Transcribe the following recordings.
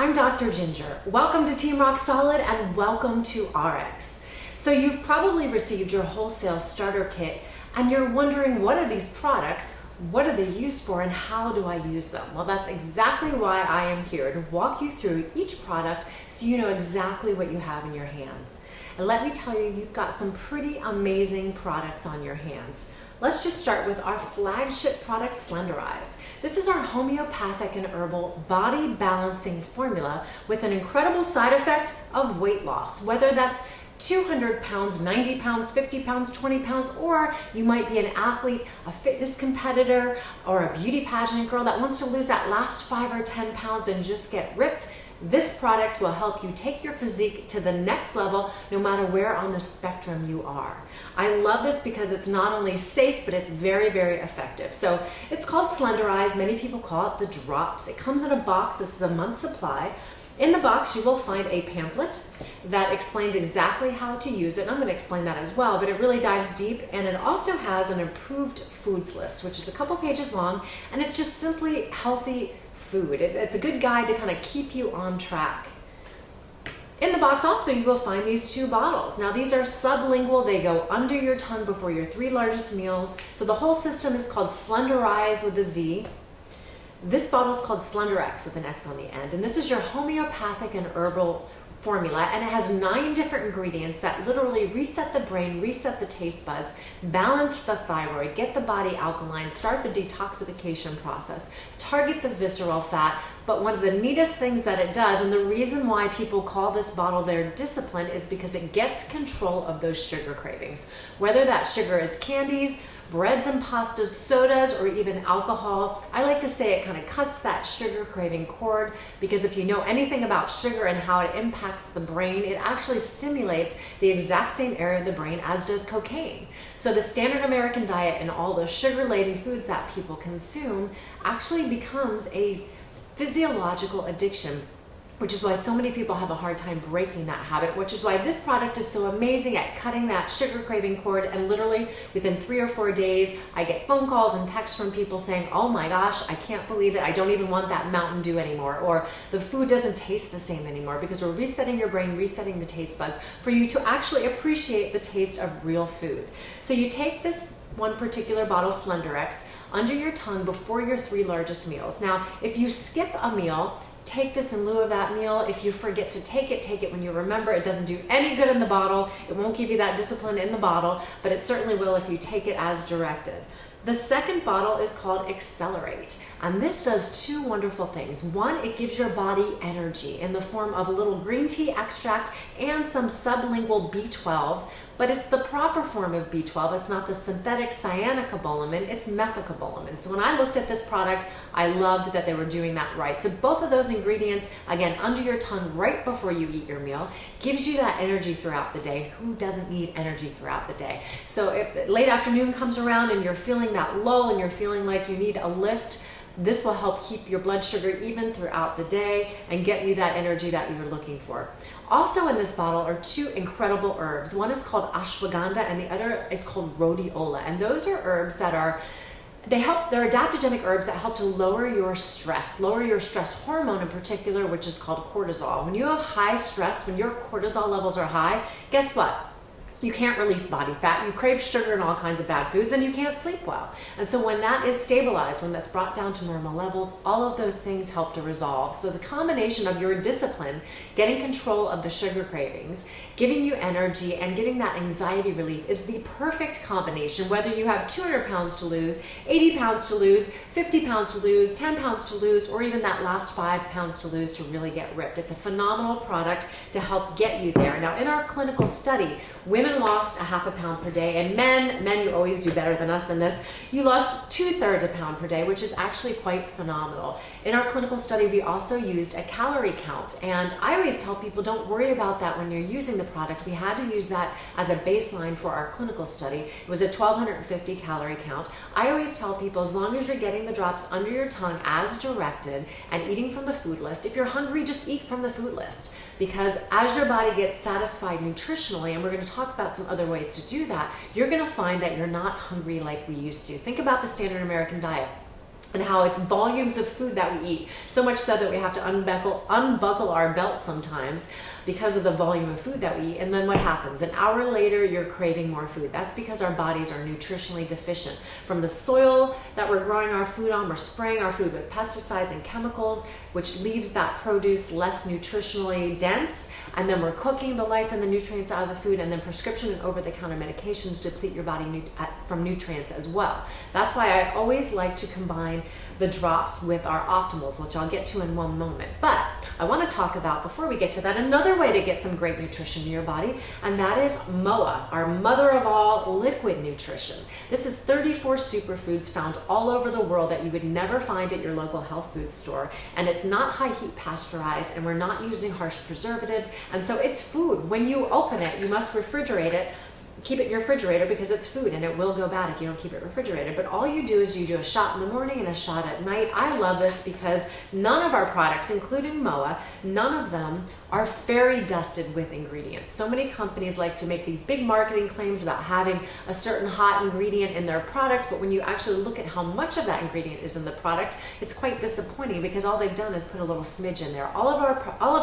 I'm Dr. Ginger. Welcome to Team Rock Solid and welcome to RX. So you've probably received your Wholesale starter kit and you're wondering, what are these products? What are they used for and how do I use them? Well, that's exactly why I am here, to walk you through each product so you know exactly what you have in your hands. And let me tell you, you've got some pretty amazing products on your hands. Let's just start with our flagship product, Slenderize. This is our homeopathic and herbal body balancing formula with an incredible side effect of weight loss, whether that's 200 pounds, 90 pounds, 50 pounds, 20 pounds, or you might be an athlete, a fitness competitor, or a beauty pageant girl that wants to lose that last 5 or 10 pounds and just get ripped. This product will help you take your physique to the next level no matter where on the spectrum you are. I love this because it's not only safe, but it's very, very effective. So it's called Slenderize. Many people call it the drops. It comes in a box. This is a month's supply. In the box, you will find a pamphlet that explains exactly how to use it. And I'm going to explain that as well, but it really dives deep. And it also has an approved foods list, which is a couple pages long, and it's just simply healthy food. It's a good guide to kind of keep you on track. In the box also, you will find these 2 bottles. Now these are sublingual. They go under your tongue before your 3 largest meals. So the whole system is called Slenderize with a Z. This bottle is called Slenderex with an X on the end. And this is your homeopathic and herbal formula, and it has 9 different ingredients that literally reset the brain, reset the taste buds, balance the thyroid, get the body alkaline, start the detoxification process, target the visceral fat. But one of the neatest things that it does, and the reason why people call this bottle their discipline, is because it gets control of those sugar cravings. Whether that sugar is candies, breads and pastas, sodas, or even alcohol. I like to say it kind of cuts that sugar craving cord, because if you know anything about sugar and how it impacts the brain, it actually stimulates the exact same area of the brain as does cocaine. So the standard American diet and all the sugar-laden foods that people consume actually becomes a physiological addiction, which is why so many people have a hard time breaking that habit, which is why this product is so amazing at cutting that sugar craving cord. And literally within 3 or 4 days, I get phone calls and texts from people saying, oh my gosh, I can't believe it. I don't even want that Mountain Dew anymore. Or the food doesn't taste the same anymore, because we're resetting your brain, resetting the taste buds for you to actually appreciate the taste of real food. So you take this one particular bottle, Slenderex, under your tongue before your 3 largest meals. Now, if you skip a meal, take this in lieu of that meal. If you forget to take it when you remember. It doesn't do any good in the bottle. It won't give you that discipline in the bottle, but it certainly will if you take it as directed. The second bottle is called Accelerate, and this does 2 wonderful things. One, it gives your body energy in the form of a little green tea extract and some sublingual B12, but it's the proper form of B12. It's not the synthetic cyanocobalamin, it's methacobalamin. So when I looked at this product, I loved that they were doing that right. So both of those ingredients, again, under your tongue right before you eat your meal, gives you that energy throughout the day. Who doesn't need energy throughout the day? So if late afternoon comes around and you're feeling that lull and you're feeling like you need a lift, this will help keep your blood sugar even throughout the day and get you that energy that you're looking for. Also in this bottle are 2 incredible herbs. One is called ashwagandha and the other is called rhodiola. And those are herbs that they're adaptogenic herbs that help to lower your stress hormone in particular, which is called cortisol. When you have high stress, when your cortisol levels are high, guess what? You can't release body fat, you crave sugar and all kinds of bad foods, and you can't sleep well. And so when that is stabilized, when that's brought down to normal levels, all of those things help to resolve. So the combination of your discipline, getting control of the sugar cravings, giving you energy, and giving that anxiety relief is the perfect combination, whether you have 200 pounds to lose, 80 pounds to lose, 50 pounds to lose, 10 pounds to lose, or even that last 5 pounds to lose to really get ripped. It's a phenomenal product to help get you there. Now in our clinical study, women lost a ½ pound per day, and men, you always do better than us in this, you lost 2/3 a pound per day, which is actually quite phenomenal. In our clinical study, we also used a calorie count, and I always tell people, don't worry about that when you're using the product. We had to use that as a baseline for our clinical study. It was a 1,250 calorie count. I always tell people, as long as you're getting the drops under your tongue as directed and eating from the food list, if you're hungry, just eat from the food list. Because as your body gets satisfied nutritionally, and we're going to talk about some other ways to do that, you're going to find that you're not hungry like we used to. Think about the standard American diet. and how it's volumes of food that we eat, so much so that we have to unbuckle our belt sometimes because of the volume of food that we eat. And then what happens? An hour later, you're craving more food. That's because our bodies are nutritionally deficient. From the soil that we're growing our food on, we're spraying our food with pesticides and chemicals, which leaves that produce less nutritionally dense. And then we're cooking the life and the nutrients out of the food, and then prescription and over-the-counter medications deplete your body from nutrients as well. That's why I always like to combine the drops with our optimals, which I'll get to in one moment. But I want to talk about, before we get to that, another way to get some great nutrition in your body, and that is MOA, our mother of all liquid nutrition. This is 34 superfoods found all over the world that you would never find at your local health food store, and it's not high heat pasteurized, and we're not using harsh preservatives, and so it's food. When you open it, you must refrigerate it. Keep it in your refrigerator because it's food and it will go bad if you don't keep it refrigerated. But all you do is you do a shot in the morning and a shot at night. I love this because none of our products, including MOA, none of them are fairy dusted with ingredients. So many companies like to make these big marketing claims about having a certain hot ingredient in their product, but when you actually look at how much of that ingredient is in the product, it's quite disappointing because all they've done is put a little smidge in there. All of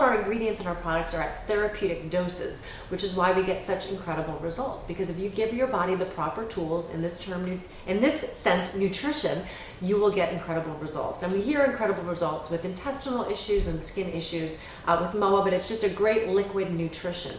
our ingredients in our products are at therapeutic doses, which is why we get such incredible results. Because if you give your body the proper tools, in this sense, nutrition, you will get incredible results. And we hear incredible results with intestinal issues and skin issues with MOA, but it's just a great liquid nutrition.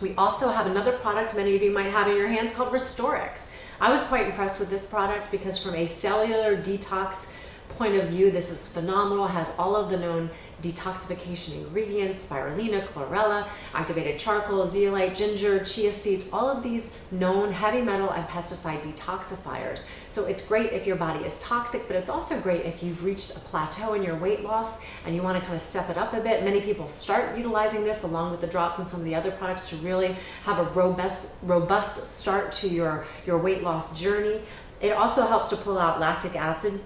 We also have another product many of you might have in your hands called Restorix. I was quite impressed with this product because from a cellular detox point of view, this is phenomenal. It has all of the known detoxification ingredients: spirulina, chlorella, activated charcoal, zeolite, ginger, chia seeds, all of these known heavy metal and pesticide detoxifiers. So it's great if your body is toxic, but it's also great if you've reached a plateau in your weight loss and you want to kind of step it up a bit. Many people start utilizing this along with the drops and some of the other products to really have a robust start to your weight loss journey. It also helps to pull out lactic acid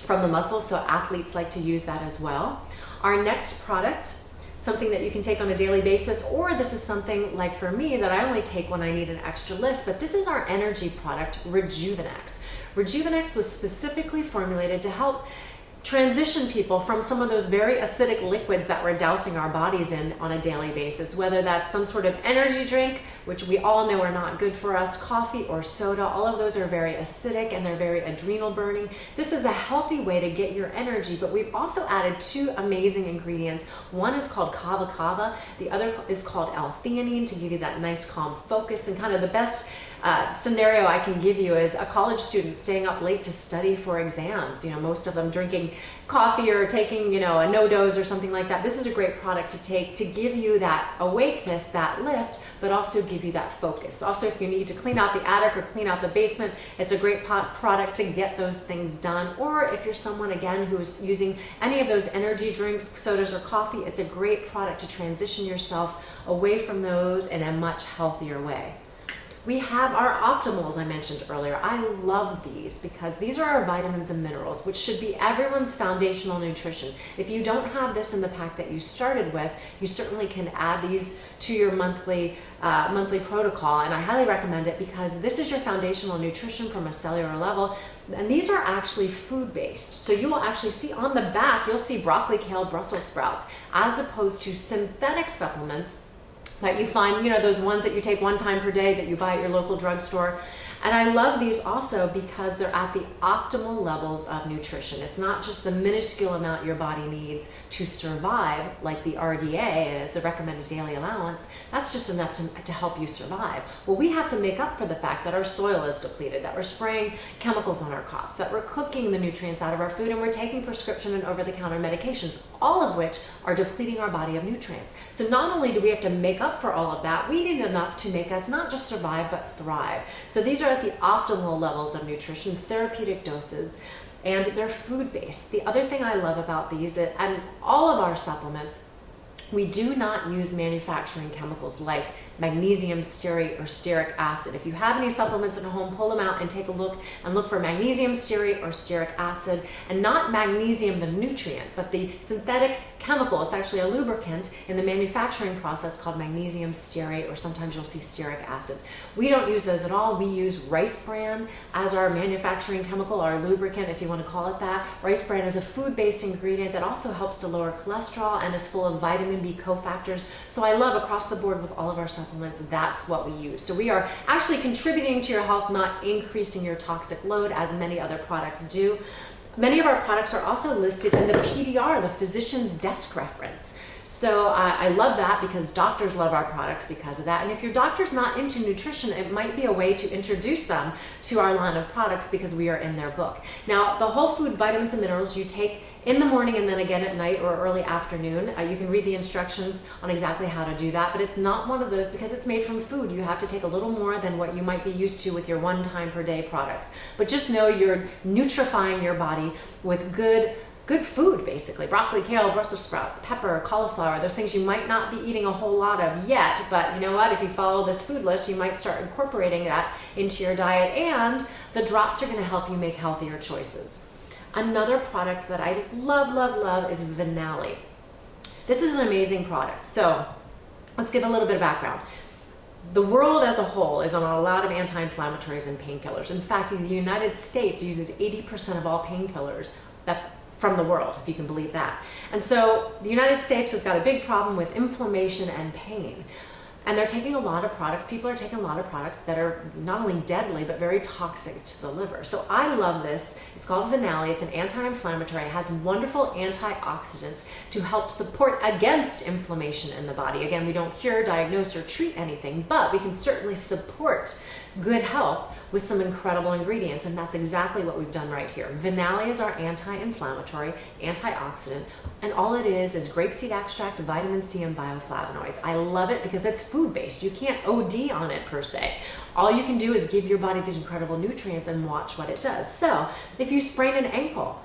from the muscles, so athletes like to use that as well. Our next product, something that you can take on a daily basis, or this is something like for me that I only take when I need an extra lift, but this is our energy product, Rejuvenex. Rejuvenex was specifically formulated to help transition people from some of those very acidic liquids that we're dousing our bodies in on a daily basis, whether that's some sort of energy drink, which we all know are not good for us, coffee or soda. All of those are very acidic and they're very adrenal burning. This is a healthy way to get your energy, but we've also added two amazing ingredients. One is called kava kava, the other is called L-theanine, to give you that nice calm focus. And kind of the best scenario I can give you is a college student staying up late to study for exams. Most of them drinking coffee or taking, a no-dose or something like that. This is a great product to take to give you that awakeness, that lift, but also give you that focus. Also, if you need to clean out the attic or clean out the basement, it's a great product to get those things done. Or if you're someone, again, who is using any of those energy drinks, sodas, or coffee, it's a great product to transition yourself away from those in a much healthier way. We have our optimals I mentioned earlier. I love these because these are our vitamins and minerals, which should be everyone's foundational nutrition. If you don't have this in the pack that you started with, you certainly can add these to your monthly protocol, and I highly recommend it because this is your foundational nutrition from a cellular level. And these are actually food-based. So you will actually see on the back, you'll see broccoli, kale, Brussels sprouts, as opposed to synthetic supplements that you find, those ones that you take one time per day that you buy at your local drugstore. And I love these also because they're at the optimal levels of nutrition. It's not just the minuscule amount your body needs to survive, like the RDA is, the recommended daily allowance. That's just enough to help you survive. Well, we have to make up for the fact that our soil is depleted, that we're spraying chemicals on our crops, that we're cooking the nutrients out of our food, and we're taking prescription and over-the-counter medications, all of which are depleting our body of nutrients. So not only do we have to make up for all of that, we need enough to make us not just survive, but thrive. So these are at the optimal levels of nutrition, therapeutic doses, and they're food-based. The other thing I love about these, and all of our supplements, we do not use manufacturing chemicals like magnesium stearate or stearic acid. If you have any supplements at home, pull them out and take a look and look for magnesium stearate or stearic acid, and not magnesium the nutrient, but the synthetic chemical. It's actually a lubricant in the manufacturing process called magnesium stearate, or sometimes you'll see stearic acid. We don't use those at all. We use rice bran as our manufacturing chemical, our lubricant, if you want to call it that. Rice bran is a food-based ingredient that also helps to lower cholesterol and is full of vitamin B cofactors. So I love across the board with all of our supplements, that's what we use. So we are actually contributing to your health, not increasing your toxic load as many other products do. Many of our products are also listed in the PDR, the physician's desk reference. So I love that because doctors love our products because of that. And if your doctor's not into nutrition, it might be a way to introduce them to our line of products because we are in their book. Now, the whole food vitamins and minerals you take in the morning and then again at night or early afternoon. You can read the instructions on exactly how to do that, but it's not one of those because it's made from food. You have to take a little more than what you might be used to with your 1 time per day products. But just know you're nutrifying your body with good food, basically. Broccoli, kale, Brussels sprouts, pepper, cauliflower, those things you might not be eating a whole lot of yet, but you know what? If you follow this food list, you might start incorporating that into your diet, and the drops are going to help you make healthier choices. Another product that I love, love, love is Vinali. This is an amazing product. So let's give a little bit of background. The world as a whole is on a lot of anti-inflammatories and painkillers. In fact, the United States uses 80% of all painkillers from the world, if you can believe that. And so the United States has got a big problem with inflammation and pain. And they're taking a lot of products, people are taking a lot of products that are not only deadly, but very toxic to the liver. So I love this. It's called Vinali. It's an anti-inflammatory. It has wonderful antioxidants to help support against inflammation in the body. Again, we don't cure, diagnose, or treat anything, but we can certainly support good health with some incredible ingredients, and that's exactly what we've done right here. Vinali is our anti-inflammatory, antioxidant, and all it is grapeseed extract, vitamin C, and bioflavonoids. I love it because it's food-based. You can't OD on it per se. All you can do is give your body these incredible nutrients and watch what it does. So if you sprain an ankle,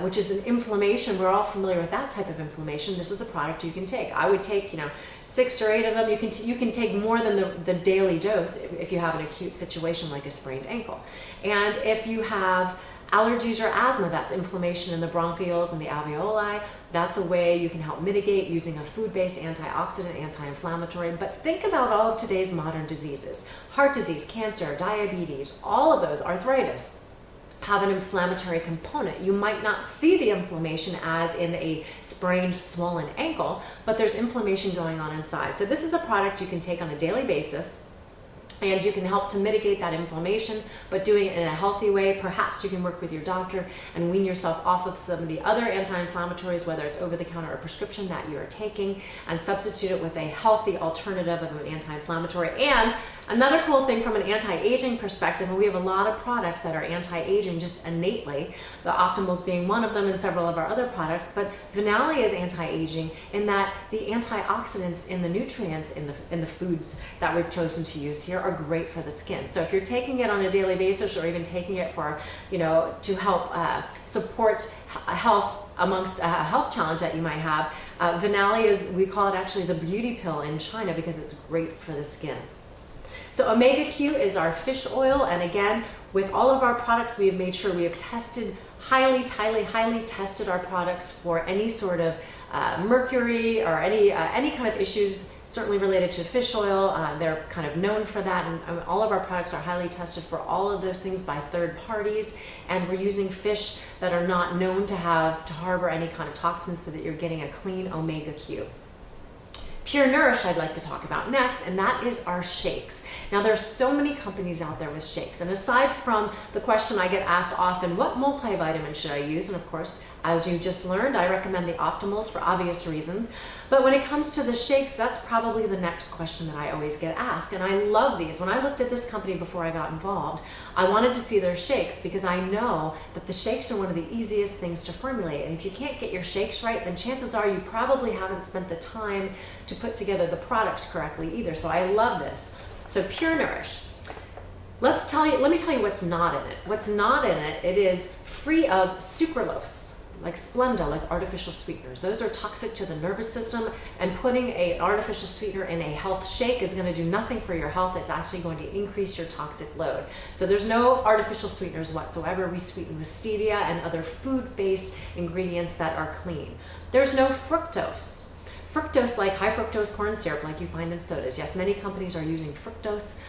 which is an inflammation, we're all familiar with that type of inflammation, this is a product you can take. I would take, 6 or 8 of them. You can take more than the daily dose if you have an acute situation like a sprained ankle. And if you have allergies or asthma, that's inflammation in the bronchioles and the alveoli, that's a way you can help mitigate using a food-based antioxidant, anti-inflammatory. But think about all of today's modern diseases. Heart disease, cancer, diabetes, all of those, arthritis, have an inflammatory component. You might not see the inflammation as in a sprained, swollen ankle, but there's inflammation going on inside. So this is a product you can take on a daily basis, and you can help to mitigate that inflammation, but doing it in a healthy way. Perhaps you can work with your doctor and wean yourself off of some of the other anti-inflammatories, whether it's over-the-counter or prescription that you are taking, and substitute it with a healthy alternative of an anti-inflammatory. And another cool thing from an anti-aging perspective, and we have a lot of products that are anti-aging just innately, the Optimals being one of them and several of our other products, but Vinali is anti-aging in that the antioxidants in the nutrients in the foods that we've chosen to use here are great for the skin. So if you're taking it on a daily basis, or even taking it for, to help support health amongst a health challenge that you might have, Vinali is, we call it actually the beauty pill in China because it's great for the skin. So Omega Q is our fish oil, and again, with all of our products, we have made sure we have tested, highly tested our products for any sort of mercury or any kind of issues, certainly related to fish oil. They're kind of known for that, and all of our products are highly tested for all of those things by third parties, and we're using fish that are not known to harbor any kind of toxins, so that you're getting a clean Omega Q. Pure Nourish I'd like to talk about next, and that is our shakes. Now there's so many companies out there with shakes, and aside from the question I get asked often, what multivitamin should I use? And of course, as you just learned, I recommend the Optimals for obvious reasons. But when it comes to the shakes, that's probably the next question that I always get asked, and I love these. When I looked at this company before I got involved, I wanted to see their shakes because I know that the shakes are one of the easiest things to formulate, and if you can't get your shakes right, then chances are you probably haven't spent the time to put together the products correctly either. So I love this. So Pure Nourish. Let me tell you what's not in it. What's not in it, it is free of sucralose. like Splenda, like artificial sweeteners. Those are toxic to the nervous system, and putting an artificial sweetener in a health shake is going to do nothing for your health. It's actually going to increase your toxic load. So there's no artificial sweeteners whatsoever. We sweeten with stevia and other food-based ingredients that are clean. There's no fructose. Fructose, like high fructose corn syrup, like you find in sodas. Yes, many companies are using fructose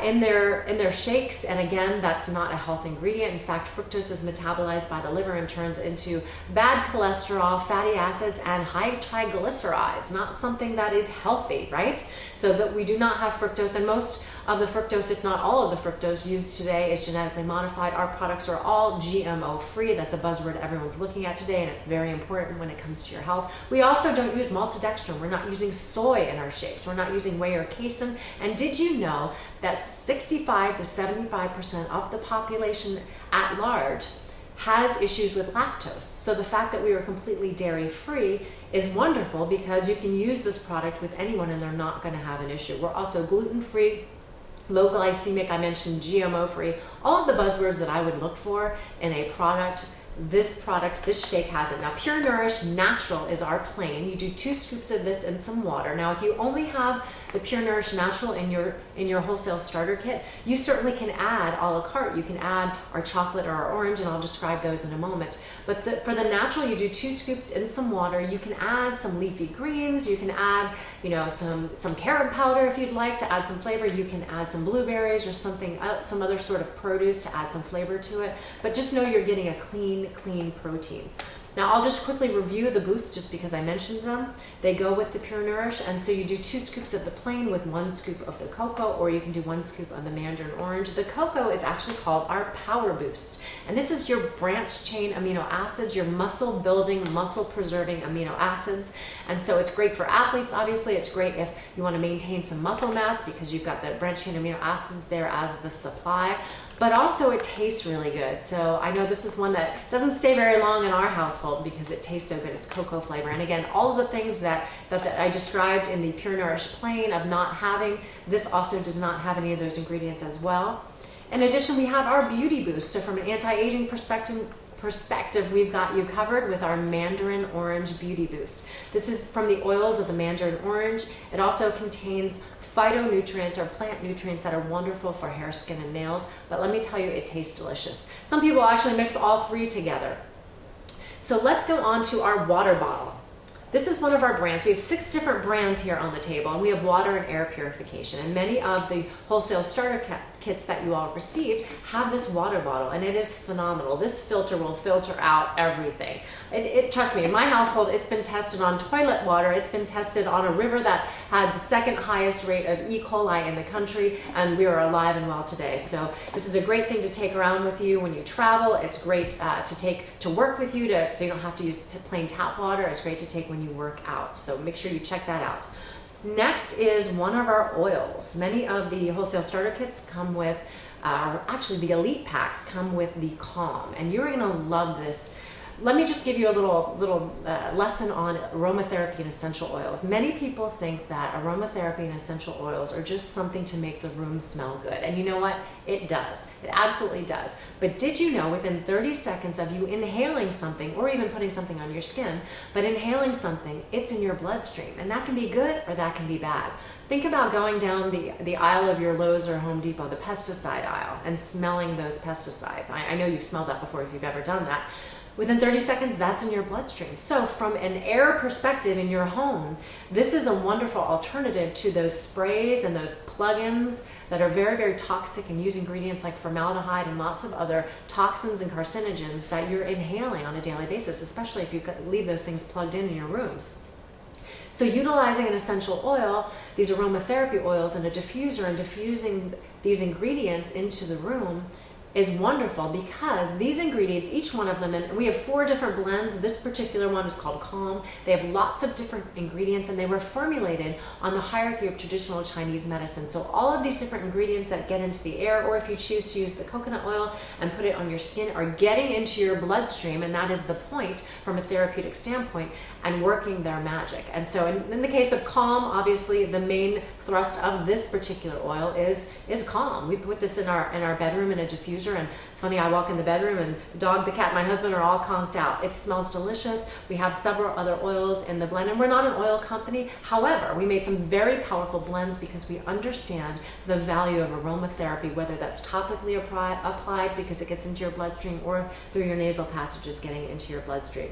in their shakes, and again, that's not a health ingredient. In fact, fructose is metabolized by the liver and turns into bad cholesterol, fatty acids, and high triglycerides. Not something that is healthy, right? So that we do not have fructose, and most of the fructose, if not all of the fructose used today, is genetically modified. Our products are all GMO free. That's a buzzword everyone's looking at today, and it's very important when it comes to your health. We also don't use maltodextrin. We're not using soy in our shakes. We're not using whey or casein. And did you know that 65 to 75% of the population at large has issues with lactose? So the fact that we are completely dairy free is wonderful, because you can use this product with anyone and they're not going to have an issue. We're also gluten free, low glycemic, I mentioned GMO free, all of the buzzwords that I would look for in a product. This shake has it. Now, Pure Nourish Natural is our plain. You do 2 scoops of this in some water. Now, if you only have the Pure Nourish Natural in your wholesale starter kit, you certainly can add a la carte. You can add our chocolate or our orange, and I'll describe those in a moment. But for the natural, you do 2 scoops in some water. You can add some leafy greens. You can add, some carrot powder if you'd like to add some flavor. You can add some blueberries or something, some other sort of produce to add some flavor to it. But just know you're getting a clean protein. Now, I'll just quickly review the boosts just because I mentioned them. They go with the Pure Nourish, and so you do 2 scoops of the plain with 1 scoop of the cocoa, or you can do 1 scoop of the mandarin orange. The cocoa is actually called our Power Boost, and this is your branched chain amino acids, your muscle building, muscle preserving amino acids. And so it's great for athletes. Obviously, it's great if you want to maintain some muscle mass because you've got the branched chain amino acids there as the supply. But also it tastes really good. So I know this is one that doesn't stay very long in our household because it tastes so good. It's cocoa flavor. And again, all of the things that I described in the Pure Nourish plain of not having, this also does not have any of those ingredients as well. In addition, we have our Beauty Boost. So from an anti-aging perspective, we've got you covered with our Mandarin Orange Beauty Boost. This is from the oils of the Mandarin Orange. It also contains phytonutrients or plant nutrients that are wonderful for hair, skin, and nails. But let me tell you, it tastes delicious. Some people actually mix all 3 together. So let's go on to our water bottle. This is one of our brands. We have 6 different brands here on the table, and we have water and air purification. And many of the wholesale starter kits that you all received have this water bottle, and it is phenomenal. This filter will filter out everything. Trust me, in my household, it's been tested on toilet water. It's been tested on a river that had the 2nd highest rate of E. coli in the country, and we are alive and well today. So this is a great thing to take around with you when you travel. It's great to take to work with you, so you don't have to use plain tap water. It's great to take when you work out. So make sure you check that out. Next is one of our oils. Many of the wholesale starter kits come with, actually the elite packs come with the Calm, and you're going to love this. Let me just give you a little lesson on aromatherapy and essential oils. Many people think that aromatherapy and essential oils are just something to make the room smell good. And you know what? It does. It absolutely does. But did you know within 30 seconds of you inhaling something, or even putting something on your skin, but inhaling something, it's in your bloodstream. And that can be good or that can be bad. Think about going down the aisle of your Lowe's or Home Depot, the pesticide aisle, and smelling those pesticides. I know you've smelled that before if you've ever done that. Within 30 seconds, that's in your bloodstream. So from an air perspective in your home, this is a wonderful alternative to those sprays and those plug-ins that are very, very toxic and use ingredients like formaldehyde and lots of other toxins and carcinogens that you're inhaling on a daily basis, especially if you leave those things plugged in your rooms. So utilizing an essential oil, these aromatherapy oils, and a diffuser, and diffusing these ingredients into the room is wonderful, because these ingredients, each one of them, and we have 4 different blends. This particular one is called Calm. They have lots of different ingredients, and they were formulated on the hierarchy of traditional Chinese medicine. So all of these different ingredients that get into the air, or if you choose to use the coconut oil and put it on your skin, are getting into your bloodstream, and that is the point from a therapeutic standpoint, and working their magic. And so in the case of Calm, obviously the main thrust of this particular oil is Calm. We put this in our bedroom in a diffuser, freezer, and it's funny, I walk in the bedroom and the dog, the cat, and my husband are all conked out. It smells delicious. We have several other oils in the blend, and we're not an oil company. However, we made some very powerful blends because we understand the value of aromatherapy, whether that's topically applied because it gets into your bloodstream or through your nasal passages getting into your bloodstream.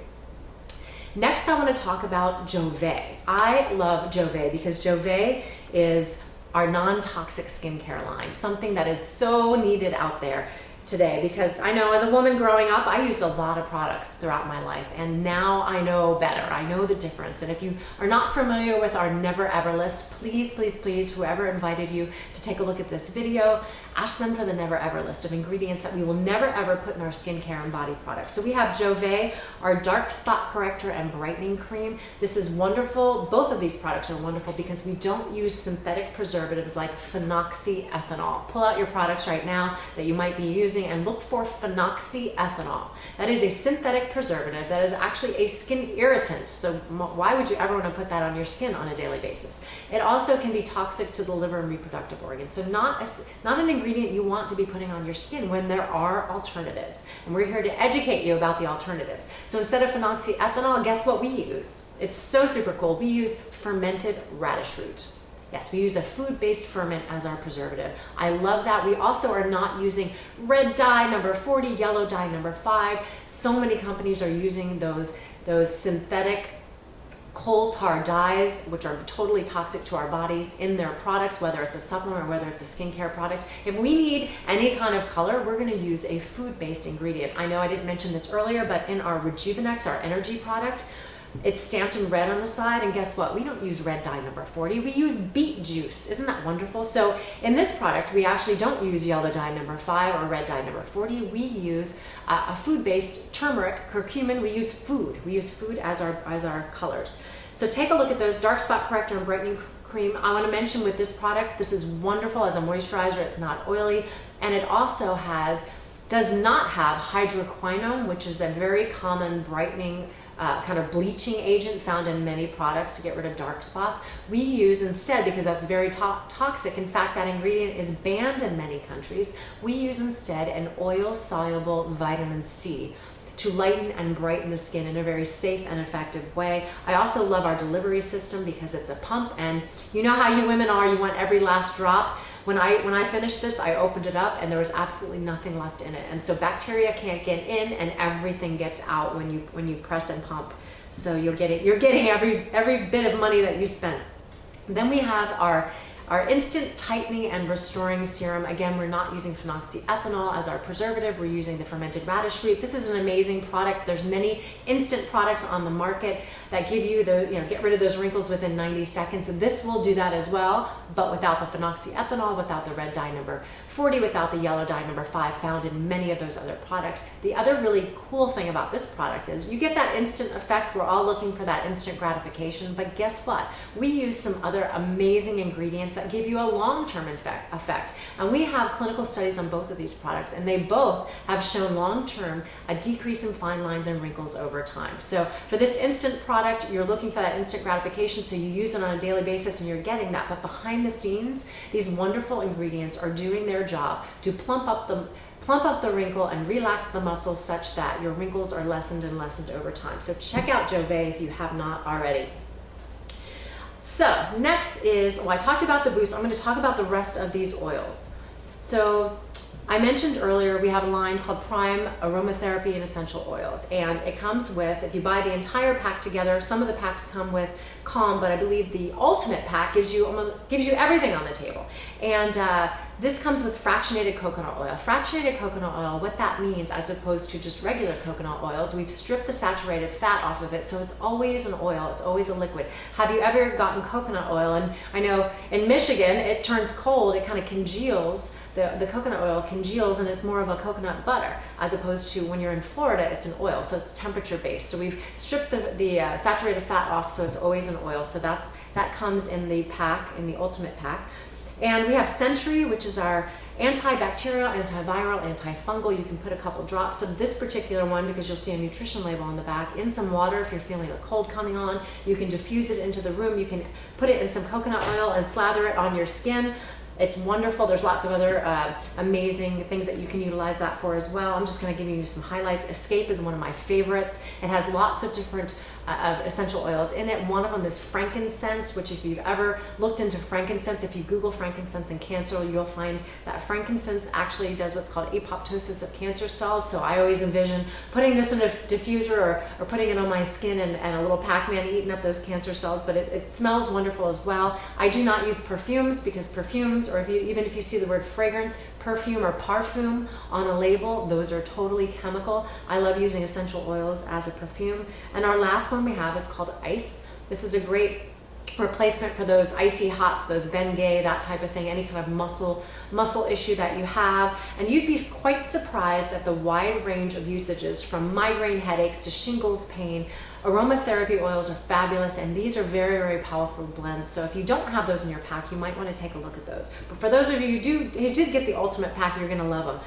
Next, I want to talk about Jove. I love Jove because Jove is our non-toxic skincare line, something that is so needed out there today, because I know as a woman growing up, I used a lot of products throughout my life, and now I know better. I know the difference. And if you are not familiar with our never ever list, please, please, please, whoever invited you to take a look at this video, ask them for the never ever list of ingredients that we will never ever put in our skincare and body products. So we have Jove, our dark spot corrector and brightening cream. This is wonderful. Both of these products are wonderful because we don't use synthetic preservatives like phenoxyethanol. Pull out your products right now that you might be using and look for phenoxyethanol. That is a synthetic preservative that is actually a skin irritant. So why would you ever want to put that on your skin on a daily basis? It also can be toxic to the liver and reproductive organs. So not an ingredient you want to be putting on your skin when there are alternatives. And we're here to educate you about the alternatives. So instead of phenoxyethanol, guess what we use? It's so super cool. We use fermented radish root. Yes, we use a food-based ferment as our preservative. I love that. We also are not using red dye number 40, yellow dye number 5. So many companies are using those synthetic coal tar dyes, which are totally toxic to our bodies, in their products, whether it's a supplement or whether it's a skincare product. If we need any kind of color, we're going to use a food-based ingredient. I know I didn't mention this earlier, but in our Rejuvenex, our energy product, it's stamped in red on the side, and guess what? We don't use red dye number 40, we use beet juice. Isn't that wonderful? So in this product, we actually don't use yellow dye number 5 or red dye number 40. We use a food-based turmeric, curcumin. We use food. We use food as our colors. So take a look at those. Dark spot corrector and brightening cream. I want to mention with this product, this is wonderful as a moisturizer. It's not oily, and it also does not have hydroquinone, which is a very common brightening kind of bleaching agent found in many products to get rid of dark spots. We use instead, because that's very toxic, in fact that ingredient is banned in many countries, we use instead an oil-soluble vitamin C to lighten and brighten the skin in a very safe and effective way. I also love our delivery system because it's a pump, and you know how you women are, you want every last drop. When I finished this, I opened it up and there was absolutely nothing left in it. And so bacteria can't get in and everything gets out when you press and pump. So you're getting every bit of money that you spent. Then we have our instant tightening and restoring serum. Again, we're not using phenoxyethanol as our preservative. We're using the fermented radish root. This is an amazing product. There's many instant products on the market that give you get rid of those wrinkles within 90 seconds. And this will do that as well, but without the phenoxyethanol, without the red dye number 40, without the yellow dye number 5 found in many of those other products. The other really cool thing about this product is you get that instant effect. We're all looking for that instant gratification, but guess what? We use some other amazing ingredients that give you a long-term effect. And we have clinical studies on both of these products, and they both have shown long-term a decrease in fine lines and wrinkles over time. So for this instant product, you're looking for that instant gratification, so you use it on a daily basis and you're getting that. But behind the scenes, these wonderful ingredients are doing their job to plump up the wrinkle and relax the muscles such that your wrinkles are lessened and lessened over time. So check out Jove if you have not already. So next is, I talked about the boost. I'm going to talk about the rest of these oils. So I mentioned earlier we have a line called Prime Aromatherapy and Essential Oils, and it comes with, if you buy the entire pack together, some of the packs come with Calm, but I believe the ultimate pack gives you everything on the table. And this comes with fractionated coconut oil. Fractionated coconut oil, what that means, as opposed to just regular coconut oils, we've stripped the saturated fat off of it, so it's always an oil, it's always a liquid. Have you ever gotten coconut oil? And I know in Michigan, it turns cold, it kind of congeals, the coconut oil congeals, and it's more of a coconut butter, as opposed to when you're in Florida, it's an oil, so it's temperature based. So we've stripped the saturated fat off, so it's always an oil. So that comes in the pack, in the ultimate pack. And we have Century, which is our antibacterial, antiviral, antifungal. You can put a couple drops of this particular one, because you'll see a nutrition label on the back, in some water if you're feeling a cold coming on. You can diffuse it into the room. You can put it in some coconut oil and slather it on your skin. It's wonderful. There's lots of other amazing things that you can utilize that for as well. I'm just going to give you some highlights. Escape is one of my favorites. It has lots of different essential oils in it. One of them is frankincense, which if you've ever looked into frankincense, if you Google frankincense and cancer, you'll find that frankincense actually does what's called apoptosis of cancer cells. So I always envision putting this in a diffuser or putting it on my skin and a little Pac-Man eating up those cancer cells, but it smells wonderful as well. I do not use perfumes because perfumes, or even if you see the word fragrance, perfume or parfum on a label, those are totally chemical. I love using essential oils as a perfume. And our last one we have is called ice. This is a great replacement for those icy hots, those Bengay, that type of thing, any kind of muscle issue that you have. And you'd be quite surprised at the wide range of usages, from migraine headaches to shingles pain. Aromatherapy oils are fabulous, and these are very, very powerful blends. So if you don't have those in your pack, you might want to take a look at those. But for those of you who did get the ultimate pack, you're going to love them.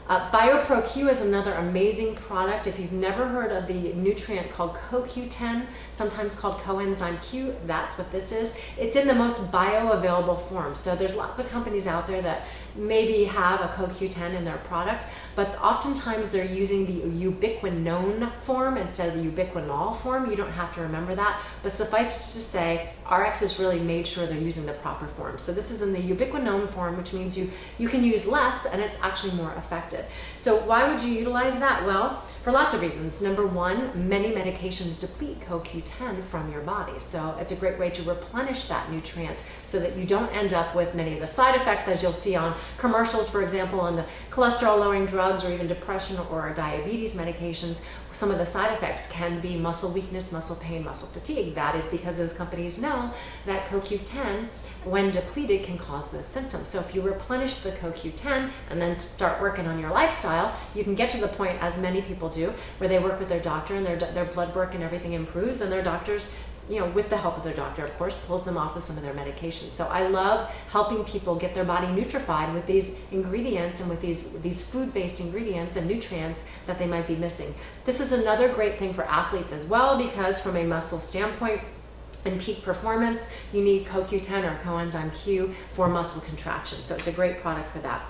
BioPro Q is another amazing product. If you've never heard of the nutrient called CoQ10, sometimes called coenzyme Q, that's what this is. It's in the most bioavailable form. So there's lots of companies out there that maybe have a CoQ10 in their product, but oftentimes they're using the ubiquinone form instead of the ubiquinol form. You don't have to remember that, but suffice it to say, RX has really made sure they're using the proper form. So this is in the ubiquinone form, which means you can use less and it's actually more effective. So why would you utilize that? Well, for lots of reasons. Number one, many medications deplete CoQ10 from your body. So it's a great way to replenish that nutrient so that you don't end up with many of the side effects, as you'll see on commercials, for example, on the cholesterol lowering drugs or even depression or diabetes medications. Some of the side effects can be muscle weakness, muscle pain, muscle fatigue. That is because those companies know that CoQ10, when depleted, can cause those symptoms. So if you replenish the CoQ10 and then start working on your lifestyle, you can get to the point, as many people do, where they work with their doctor and their blood work and everything improves, and their doctors, with the help of their doctor, of course, pulls them off of some of their medications. So I love helping people get their body nutrified with these ingredients and with these food-based ingredients and nutrients that they might be missing. This is another great thing for athletes as well, because from a muscle standpoint, in peak performance, you need CoQ10 or coenzyme Q for muscle contraction. So it's a great product for that.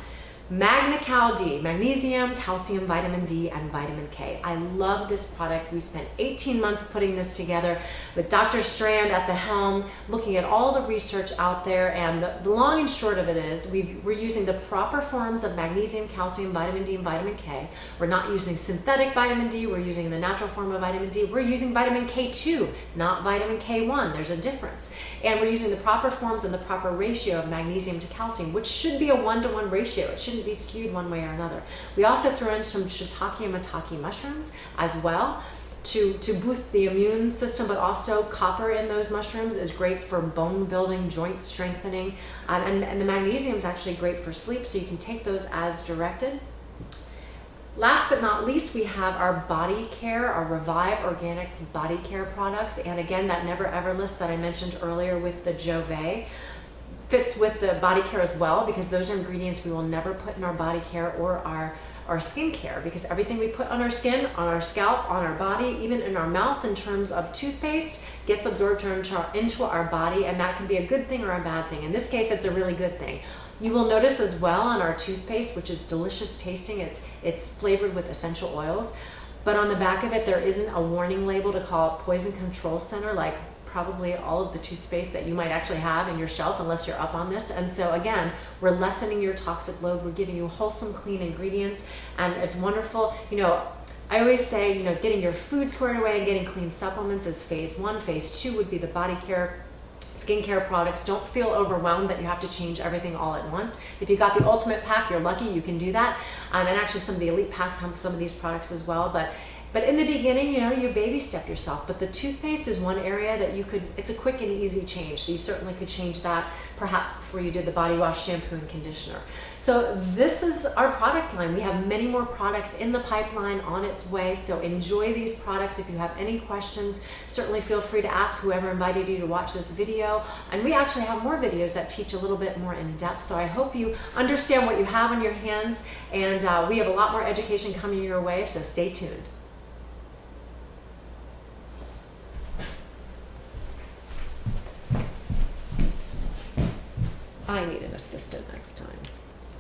Magna-Cal D, magnesium, calcium, vitamin D, and vitamin K. I love this product. We spent 18 months putting this together with Dr. Strand at the helm, looking at all the research out there, and the long and short of it is we're using the proper forms of magnesium, calcium, vitamin D, and vitamin K. We're not using synthetic vitamin D, we're using the natural form of vitamin D. We're using vitamin K2, not vitamin K1. There's a difference. And we're using the proper forms and the proper ratio of magnesium to calcium, which should be a 1-to-1 ratio. It shouldn't be skewed one way or another. We also throw in some shiitake and maitake mushrooms as well to boost the immune system, but also copper in those mushrooms is great for bone building, joint strengthening, and the magnesium is actually great for sleep, so you can take those as directed. Last but not least, we have our body care, our Revive Organics body care products, and again, that Never Ever list that I mentioned earlier with the Jove fits with the body care as well, because those are ingredients we will never put in our body care or our skin care, because everything we put on our skin, on our scalp, on our body, even in our mouth in terms of toothpaste, gets absorbed into our body, and that can be a good thing or a bad thing. In this case, it's a really good thing. You will notice as well on our toothpaste, which is delicious tasting, it's flavored with essential oils, but on the back of it there isn't a warning label to call it Poison Control Center, like probably all of the toothpaste that you might actually have in your shelf, unless you're up on this. And so again, we're lessening your toxic load, we're giving you wholesome, clean ingredients, and it's wonderful. I always say, getting your food squared away and getting clean supplements is phase 1. Phase 2 would be the body care, skincare products. Don't feel overwhelmed that you have to change everything all at once. If you got the ultimate pack, you're lucky, you can do that. And actually some of the elite packs have some of these products as well. But in the beginning, you baby step yourself. But the toothpaste is one area that it's a quick and easy change. So you certainly could change that perhaps before you did the body wash, shampoo, and conditioner. So this is our product line. We have many more products in the pipeline on its way. So enjoy these products. If you have any questions, certainly feel free to ask whoever invited you to watch this video. And we actually have more videos that teach a little bit more in depth. So I hope you understand what you have in your hands. And we have a lot more education coming your way, so stay tuned. I need an assistant next time.